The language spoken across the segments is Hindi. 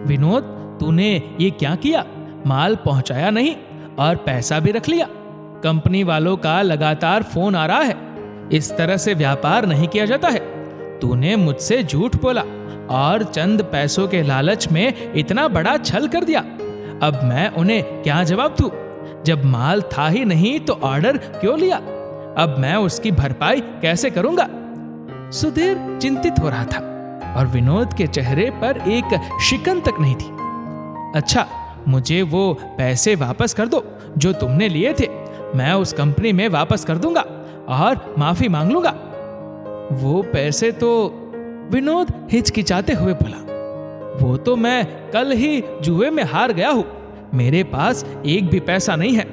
विनोद, तूने ये क्या किया? माल पहुंचाया नहीं और पैसा भी रख लिया। कंपनी वालों का लगातार फोन आ रहा है। इस तरह से व्यापार नहीं किया जाता है। तूने मुझसे झूठ बोला और चंद पैसों के लालच में इतना बड़ा छल कर दिया। अब मैं उन्हें क्या जवाब दूं? जब माल था ही नहीं तो ऑर्डर क्यों लिया? अब मैं उसकी भरपाई कैसे करूंगा? सुधीर चिंतित हो रहा था और विनोद के चेहरे पर एक शिकन तक नहीं थी। अच्छा, मुझे वो पैसे वापस कर दो जो तुमने लिए थे। मैं उस कंपनी में वापस कर दूंगा और माफी मांग लूंगा। वो पैसे तो, विनोद हिचकिचाते हुए बोला, वो तो मैं कल ही जुए में हार गया हूं। मेरे पास एक भी पैसा नहीं है।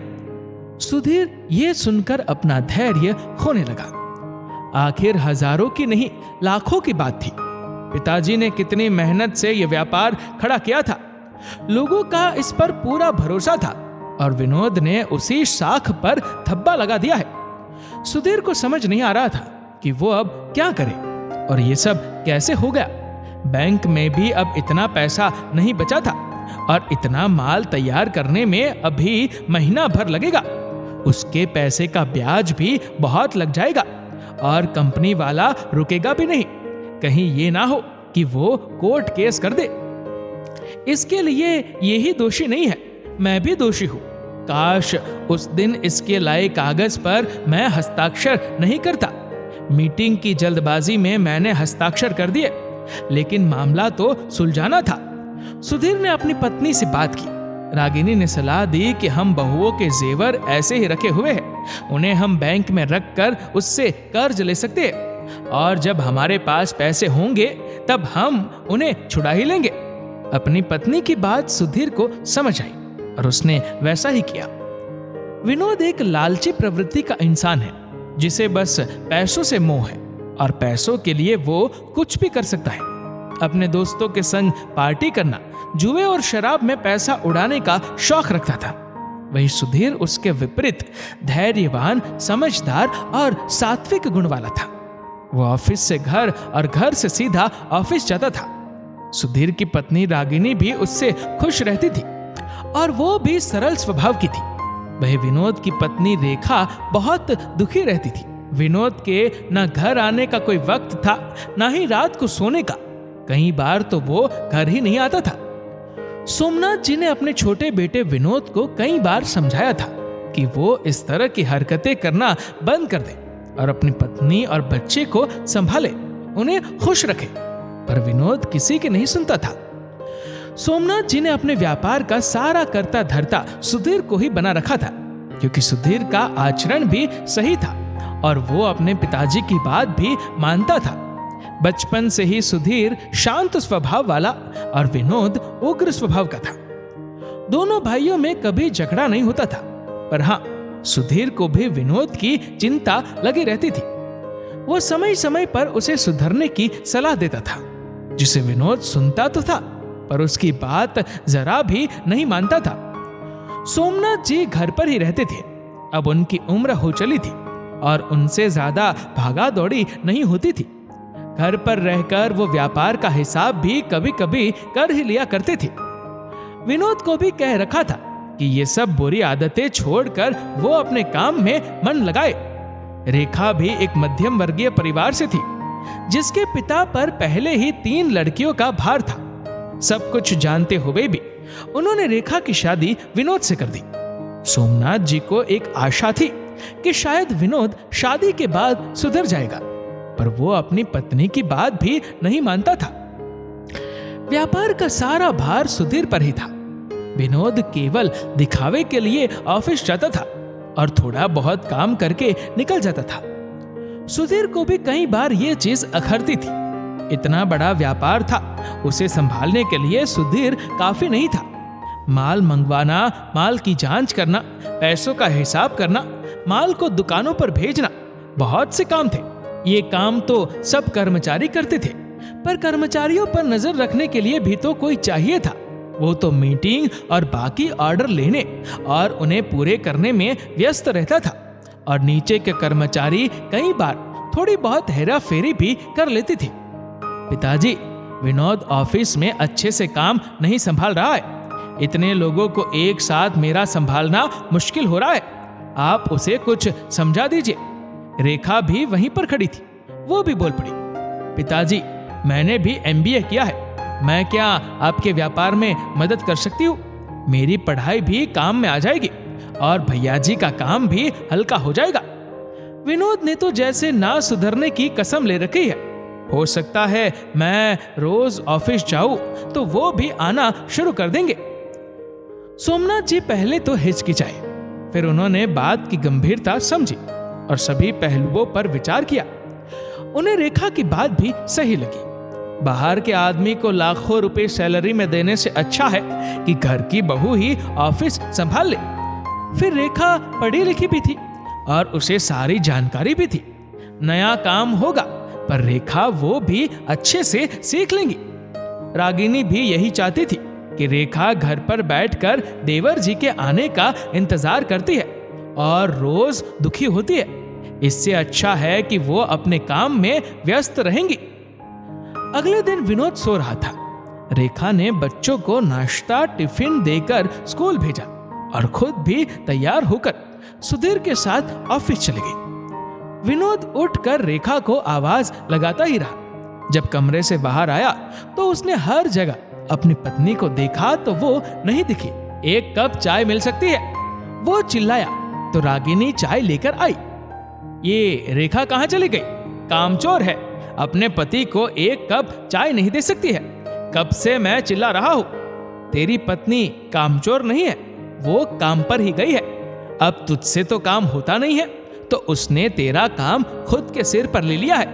सुधीर ये सुनकर अपना धैर्य खोने लगा। आखिर हजारों की नहीं, लाखों की बात थी। पिताजी ने कितनी मेहनत से यह व्यापार खड़ा किया था। लोगों का इस पर पूरा भरोसा था और विनोद ने उसी शाख पर धब्बा लगा दिया है। सुधीर को समझ नहीं आ रहा था कि वो अब क्या करे और ये सब कैसे हो गया। बैंक में भी अब इतना पैसा नहीं बचा था और इतना माल तैयार करने में अभी महीना भर लगेगा। उसके पैसे का ब्याज भी बहुत लग जाएगा और कंपनी वाला रुकेगा भी नहीं। कहीं ये ना हो कि वो कोर्ट केस कर दे। इसके लिए यही दोषी नहीं है, मैं भी दोषी हूं। काश उस दिन इसके लाए कागज पर मैं हस्ताक्षर नहीं करता। मीटिंग की जल्दबाजी में मैंने हस्ताक्षर कर दिए, लेकिन मामला तो सुलझाना था। सुधीर ने अपनी पत्नी से बात की। रागिनी ने सलाह दी कि हम बहुओं के जेवर ऐसे ही रखे हुए हैं, उन्हें हम बैंक में रख कर उससे कर्ज ले सकते हैं और जब हमारे पास पैसे होंगे तब हम उन्हें छुड़ा ही लेंगे। अपनी पत्नी की बात सुधीर को समझ आई और उसने वैसा ही किया। विनोद एक लालची प्रवृत्ति का इंसान है जिसे बस पैसों से मोह है और पैसों के लिए वो कुछ भी कर सकता है। अपने दोस्तों के संग पार्टी करना, जुए और शराब में पैसा उड़ाने का शौक रखता था। वही सुधीर उसके विपरीत धैर्यवान, समझदार और सात्विक गुण वाला था। वो ऑफिस से घर और घर से सीधा ऑफिस जाता था। सुधीर की पत्नी रागिनी भी उससे खुश रहती थी और वो भी सरल स्वभाव की थी। वही विनोद की पत्नी रेखा बहुत दुखी रहती थी। विनोद के न घर आने का कोई वक्त था, न ही रात को सोने का। कई बार तो वो घर ही नहीं आता था। सोमनाथ जी ने अपने छोटे बेटे विनोद को कई बार समझाया था कि वो इस तरह की हरकतें करना बंद कर दे और अपनी पत्नी और बच्चे को संभाले, उन्हें खुश रखे, पर विनोद किसी की नहीं सुनता था। सोमनाथ जी ने अपने व्यापार का सारा करता धरता सुधीर को ही बना रखा था, क्योंकि सुधीर का आचरण भी सही था और वो अपने पिताजी की बात भी मानता था। बचपन से ही सुधीर शांत स्वभाव वाला और विनोद उग्र स्वभाव का था। दोनों भाइयों में कभी झगड़ा नहीं होता था, पर हाँ, सुधीर को भी विनोद की चिंता लगी रहती थी। वो समय समय पर उसे सुधरने की सलाह देता था, जिसे विनोद सुनता तो था पर उसकी बात जरा भी नहीं मानता था। सोमनाथ जी घर पर ही रहते थे। अब उनकी उम्र हो चली थी और उनसे ज्यादा भागा दौड़ी नहीं होती थी। घर पर रहकर वो व्यापार का हिसाब भी कभी कभी कर ही लिया करते थे। विनोद को भी कह रखा था कि ये सब बुरी आदतें छोड़कर वो अपने काम में मन लगाए। रेखा भी एक मध्यम वर्गीय परिवार से थी, जिसके पिता पर पहले ही 3 लड़कियों का भार था। सब कुछ जानते हुए भी उन्होंने रेखा की शादी विनोद से कर दी। सोमनाथ जी को एक आशा थी कि शायद विनोद शादी के बाद सुधर जाएगा, पर वो अपनी पत्नी की बात भी नहीं मानता था। व्यापार का सारा भार सुधीर पर ही था। विनोद केवल दिखावे के लिए ऑफिस जाता था और थोड़ा बहुत काम करके निकल जाता था। सुधीर को भी कई बार ये चीज अखरती थी। इतना बड़ा व्यापार था, उसे संभालने के लिए सुधीर काफी नहीं था। माल मंगवाना, माल की जांच करना, पैसों का हिसाब करना, माल को दुकानों पर भेजना, बहुत से काम थे। ये काम तो सब कर्मचारी करते थे, पर कर्मचारियों पर नजर रखने के लिए भी तो कोई चाहिए था। वो तो मीटिंग और बाकी ऑर्डर लेने और उन्हें पूरे करने में व्यस्त रहता था और नीचे के कर्मचारी कई बार थोड़ी बहुत हेरा फेरी भी कर लेते थे। पिताजी, विनोद ऑफिस में अच्छे से काम नहीं संभाल रहा है। इतने लोगों को एक साथ मेरा संभालना मुश्किल हो रहा है। आप उसे कुछ समझा दीजिए। रेखा भी वहीं पर खड़ी थी। वो भी बोल पड़ी, पिताजी, मैंने भी MBA किया है। मैं क्या आपके व्यापार में मदद कर सकती हूँ? मेरी पढ़ाई भी काम में आ जाएगी और भैया जी का काम भी हल्का हो जाएगा। विनोद ने तो जैसे ना सुधरने की कसम ले रखी है। हो सकता है मैं रोज ऑफिस जाऊं तो वो भी आना शुरू कर देंगे। सोमनाथ जी पहले तो हिचकिचाए, फिर उन्होंने बात की गंभीरता समझी और सभी पहलुओं पर विचार किया। उन्हें रेखा की बात भी सही लगी। बाहर के आदमी को लाखों रुपए सैलरी में देने से अच्छा है कि घर की बहू ही ऑफिस संभाल ले। फिर रेखा पढ़ी लिखी भी थी और उसे सारी जानकारी भी थी। नया काम होगा पर रेखा वो भी अच्छे से सीख लेंगी। रागिनी भी यही चाहती थी कि रेखा घर पर बैठकर देवर जी के आने का इंतजार करती है और रोज दुखी होती है। इससे अच्छा है कि वो अपने काम में व्यस्त रहेंगी। अगले दिन विनोद सो रहा था। रेखा ने बच्चों को नाश्ता टिफिन देकर स्कूल भेजा और खुद भी तैयार होकर सुधीर के साथ ऑफिस चले गई। विनोद उठकर रेखा को आवाज लगाता ही रहा। जब कमरे से बाहर आया तो उसने हर जगह अपनी पत्नी को देखा तो वो नहीं दिखी। एक कप चाय मिल सकती है? वो चिल्लाया तो रागिनी चाय लेकर आई। ये रेखा कहाँ चली गई? कामचोर है, अपने पति को एक कप चाय नहीं दे सकती है। कब से मैं चिल्ला रहा हूं। तेरी पत्नी कामचोर नहीं है, वो काम पर ही गई है। अब तुझसे तो काम होता नहीं है तो उसने तेरा काम खुद के सिर पर ले लिया है।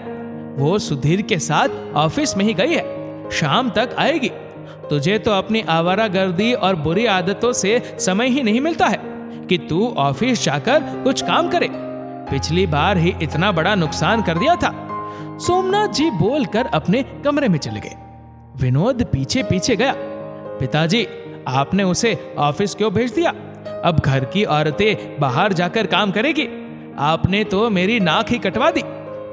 वो सुधीर के साथ ऑफिस में ही गई है, शाम तक आएगी। तुझे तो अपनी आवारागर्दी और बुरी आदतों से समय ही नहीं मिलता है कि तू ऑफिस जाकर कुछ काम करे। पिछली बार ही इतना बड़ा नुकसान कर दिया था। सोमनाथ जी बोलकर अपने कमरे में चले गए। विनोद पीछे पीछे गया। पिताजी, आपने उसे ऑफिस क्यों भेज दिया? अब घर की औरतें बाहर जाकर काम करेगी। आपने तो मेरी नाक ही कटवा दी।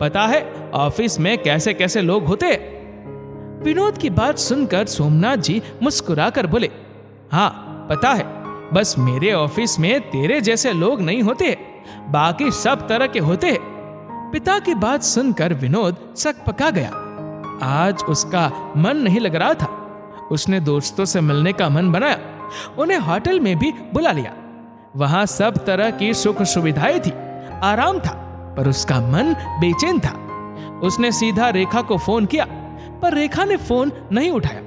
पता है ऑफिस में कैसे कैसे लोग होते हैं। विनोद की बात सुनकर सोमनाथ जी मुस्कुराकर बोले, हाँ पता है, बस मेरे ऑफिस में तेरे जैसे लोग नहीं होते, बाकी सब तरह के होते हैं। पिता की बात सुनकर विनोद सकपका गया। आज उसका मन नहीं लग रहा था। उसने दोस्तों से मिलने का मन बनाया। उन्हें होटल में भी बुला लिया। वहां सब तरह की सुख सुविधाएं थी, आराम था, पर उसका मन बेचैन था। उसने सीधा रेखा को फोन किया पर रेखा ने फोन नहीं उठाया।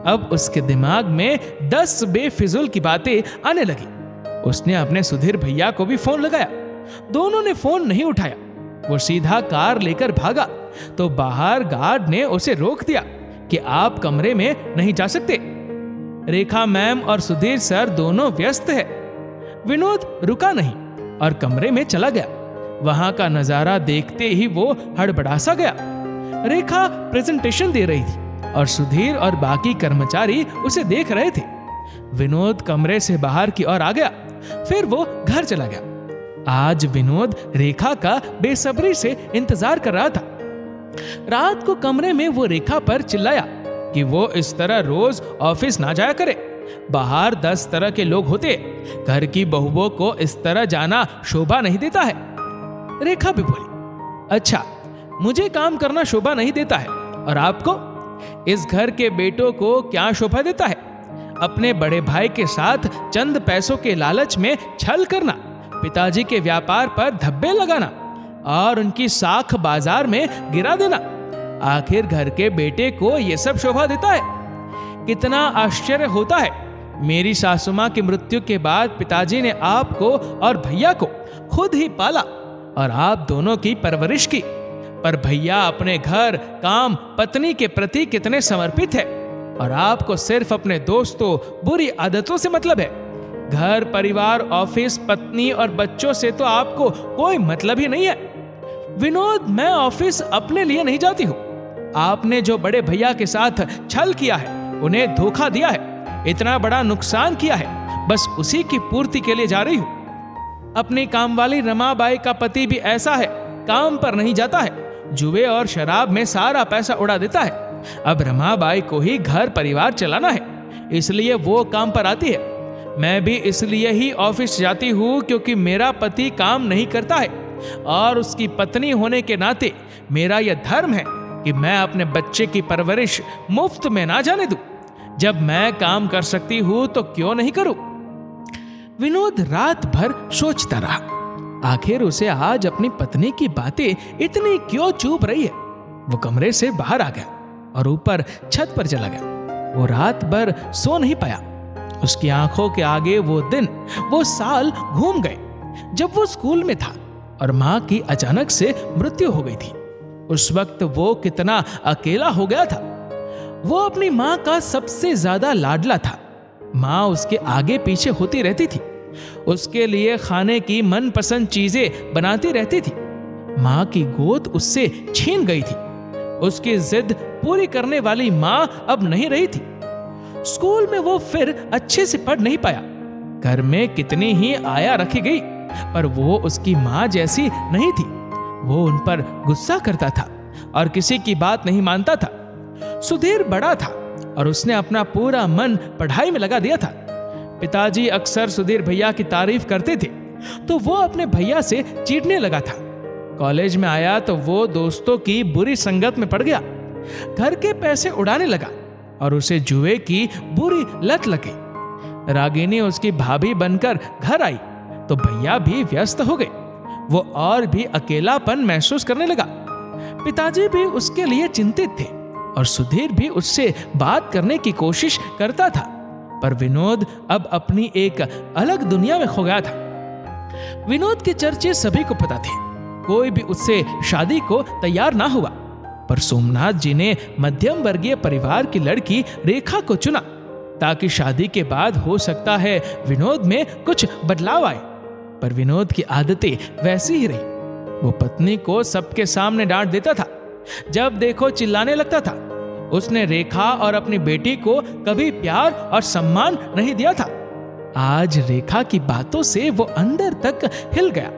अब उसके दिमाग में 10 बेफिजूल की बातें आने लगी। उसने अपने सुधीर भैया को भी फोन लगाया। दोनों ने फोन नहीं उठाया। वो सीधा कार लेकर भागा तो बाहर गार्ड ने उसे रोक दिया कि आप कमरे में नहीं जा सकते। रेखा मैम और सुधीर सर दोनों व्यस्त है। विनोद रुका नहीं और कमरे में चला गया। वहां का नजारा देखते ही वो हड़बड़ा सा गया। रेखा प्रेजेंटेशन दे रही थी और सुधीर और बाकी कर्मचारी उसे देख रहे थे। विनोद कमरे से बाहर की ओर आ गया, फिर वो घर चला गया। आज विनोद रेखा का बेसब्री से इंतजार कर रहा था। रात को कमरे में वो रेखा पर चिल्लाया कि वो इस तरह रोज ऑफिस ना जाया करे। बाहर 10 तरह के लोग होते, घर की बहुओं को इस तरह जाना शोभा नहीं देता है। रेखा भी बोली, अच्छा मुझे काम करना शोभा नहीं देता है और आपको? इस घर के बेटों को क्या शोभा देता है? अपने बड़े भाई के साथ चंद पैसों के लालच में छल करना, पिताजी के व्यापार पर धब्बे लगाना और उनकी साख बाजार में गिरा देना। आखिर घर के बेटे को यह सब शोभा देता है? कितना आश्चर्य होता है। मेरी सासू मां की मृत्यु के बाद पिताजी ने आपको और भैया को खुद ही पाला और आप दोनों की परवरिश की। पर भैया अपने घर, काम, पत्नी के प्रति कितने समर्पित है और आपको सिर्फ अपने दोस्तों, बुरी आदतों से मतलब है। घर, परिवार, ऑफिस, पत्नी और बच्चों से तो आपको कोई मतलब ही नहीं है। विनोद, मैं ऑफिस अपने लिए नहीं जाती हूँ। आपने जो बड़े भैया के साथ छल किया है, उन्हें धोखा दिया है, इतना बड़ा नुकसान किया है, बस उसी की पूर्ति के लिए जा रही हूँ। अपनी कामवाली रमाबाई का पति भी ऐसा है, काम पर नहीं जाता है, जुए और शराब में सारा पैसा उड़ा देता है। अब रमाबाई को ही घर परिवार चलाना है, इसलिए वो काम पर आती है। मैं भी इसलिए ही ऑफिस जाती हूँ क्योंकि मेरा पति काम नहीं करता है और उसकी पत्नी होने के नाते मेरा यह धर्म है कि मैं अपने बच्चे की परवरिश मुफ्त में ना जाने दूं। जब मैं काम कर सकती हूँ तो क्यों नहीं करूं? विनोद रात भर सोचता रहा। आखिर उसे आज अपनी पत्नी की बातें इतनी क्यों चुप रही है? वो कमरे से बाहर आ गया और ऊपर छत पर चला गया। वो रात भर सो नहीं पाया। उसकी आंखों के आगे वो दिन, वो साल घूम गए जब वो स्कूल में था और मां की अचानक से मृत्यु हो गई थी। उस वक्त वो कितना अकेला हो गया था। वो अपनी मां का सबसे ज्यादा लाडला था। मां उसके आगे पीछे होती रहती थी, उसके लिए खाने की मनपसंद चीजें बनाती रहती थी। मां की गोद उससे छीन गई थी। उसकी जिद पूरी करने वाली मां अब नहीं रही थी। स्कूल में वो फिर अच्छे से पढ़ नहीं पाया। घर में कितनी ही आया रखी गई, पर वो उसकी मां जैसी नहीं थी। वो उन पर गुस्सा करता था और किसी की बात नहीं मानता था। सुधीर बड़ा था और उसने अपना पूरा मन पढ़ाई में लगा दिया था। पिताजी अक्सर सुधीर भैया की तारीफ करते थे तो वो अपने भैया से चिढ़ने लगा था। कॉलेज में आया तो वो दोस्तों की बुरी संगत में पड़ गया। घर के पैसे उड़ाने लगा और उसे जुए की बुरी लत लग गई। रागिनी उसकी भाभी बनकर घर आई तो भैया भी व्यस्त हो गए। वो और भी अकेलापन महसूस करने लगा। पिताजी भी उसके लिए चिंतित थे और सुधीर भी उससे बात करने की कोशिश करता था, पर विनोद अब अपनी एक अलग दुनिया में खो गया था। विनोद के चर्चे सभी को पता थे। कोई भी उससे शादी को तैयार ना हुआ, पर सोमनाथ जी ने मध्यम वर्गीय परिवार की लड़की रेखा को चुना ताकि शादी के बाद हो सकता है विनोद में कुछ बदलाव आए। पर विनोद की आदतें वैसी ही रही। वो पत्नी को सबके सामने डांट देता था, जब देखो चिल्लाने लगता था। उसने रेखा और अपनी बेटी को कभी प्यार और सम्मान नहीं दिया था। आज रेखा की बातों से वो अंदर तक हिल गया।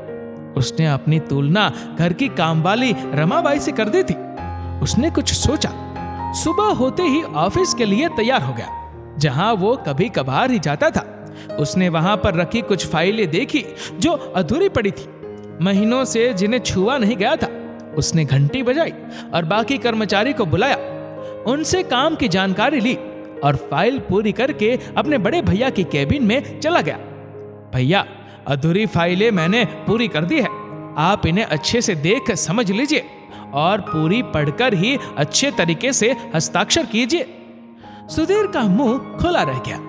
उसने अपनी तुलना घर की कामवाली रमाबाई से कर दी थी। उसने कुछ सोचा। सुबह होते ही ऑफिस के लिए तैयार हो गया, जहां वो कभी कभार ही जाता था। उसने वहां पर रखी कुछ फाइलें देखी जो अधूरी पड़ी थी, महीनों से जिन्हें छुआ नहीं गया था। उसने घंटी बजाई और बाकी कर्मचारी को बुलाया, उनसे काम की जानकारी ली और फाइल पूरी करके अपने बड़े भैया की केबिन में चला गया। भैया, अधूरी फाइलें मैंने पूरी कर दी है, आप इन्हें अच्छे से देख समझ लीजिए और पूरी पढ़कर ही अच्छे तरीके से हस्ताक्षर कीजिए। सुधीर का मुंह खुला रह गया।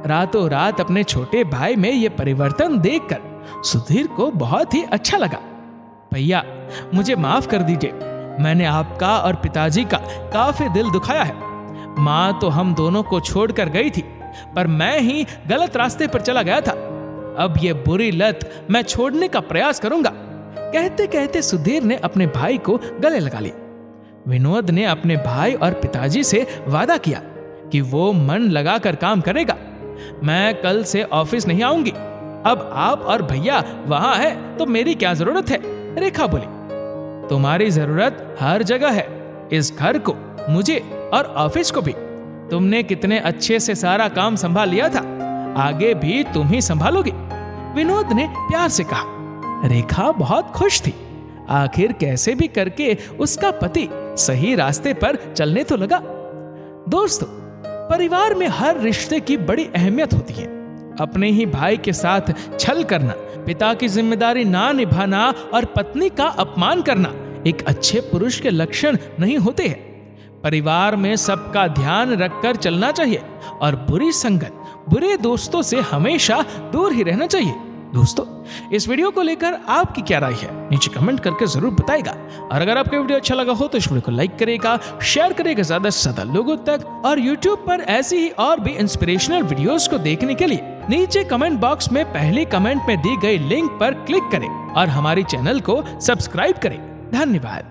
रातों रात अपने छोटे भाई में यह परिवर्तन देखकर सुधीर को बहुत ही अच्छा लगा। भैया, मुझे माफ कर दीजिए, मैंने आपका और पिताजी का काफी दिल दुखाया है। माँ तो हम दोनों को छोड़कर गई थी, पर मैं ही गलत रास्ते पर चला गया था। अब ये बुरी लत मैं छोड़ने का प्रयास करूंगा। कहते कहते सुधीर ने अपने भाई को गले लगा लिया। विनोद ने अपने भाई और पिताजी से वादा किया कि वो मन लगाकर काम करेगा। मैं कल से ऑफिस नहीं आऊंगी। अब आप और भैया वहां है तो मेरी क्या जरूरत है? रेखा बोली। तुम्हारी जरूरत हर जगह है, इस घर को, मुझे और ऑफिस को भी। तुमने कितने अच्छे से सारा काम संभाल लिया था, आगे भी तुम ही संभालोगी, विनोद ने प्यार से कहा। रेखा बहुत खुश थी। आखिर कैसे भी करके उसका पति सही रास्ते पर चलने तो लगा। दोस्तों, परिवार में हर रिश्ते की बड़ी अहमियत होती है। अपने ही भाई के साथ छल करना, पिता की जिम्मेदारी ना निभाना और पत्नी का अपमान करना एक अच्छे पुरुष के लक्षण नहीं होते हैं। परिवार में सबका ध्यान रखकर चलना चाहिए और बुरी संगत, बुरे दोस्तों से हमेशा दूर ही रहना चाहिए। दोस्तों, इस वीडियो को लेकर आपकी क्या राय है, नीचे कमेंट करके जरूर बताएगा। और अगर आपको वीडियो अच्छा लगा हो तो इस वीडियो को लाइक करेगा, शेयर करेगा ज्यादा से ज्यादा लोगों तक। और YouTube पर ऐसी ही और भी इंस्पिरेशनल वीडियोस को देखने के लिए नीचे कमेंट बॉक्स में पहली कमेंट में दी गई लिंक पर क्लिक करें और हमारी चैनल को सब्सक्राइब करें। धन्यवाद।